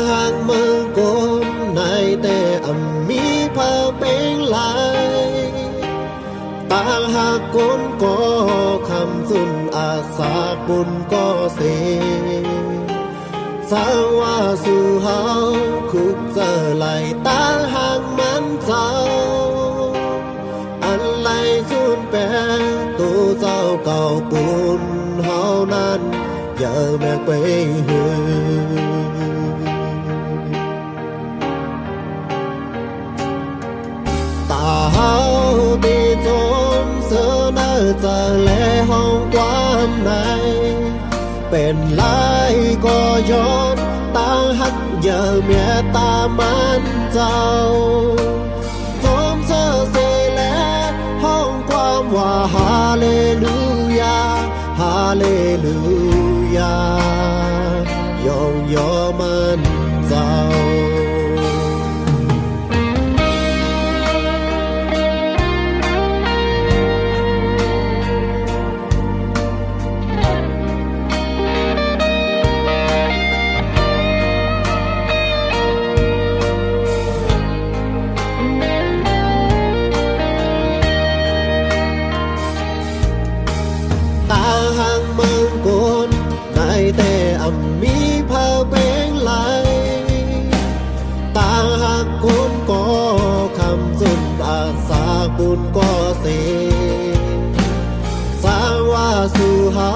หากเมืองกนในแต่มีพาเป็นหลายต่างหากคนก็คำสุนอาสาบุญก็เสสาว่าสู่เฮาคุกเจอไหลต่างหากมันเจ้าอันไหลสุนแปรตัวเจ้าเก่าปุนเฮานั้นอย่าแมกไปหือตาเฮาตีจนเสนอจะแลห้องความในเป็นลายก็ย้อนต่างหักอย่าเมียตามันเจ้าจมเสเสและห้องความว่าฮาเลลูยาฮาเลลูยายองยอมันเจ้าแต่มีพาเป็นไหลต่างหากคนก็คำสุนอาสาบุญก็เสสาว่าสู่เฮา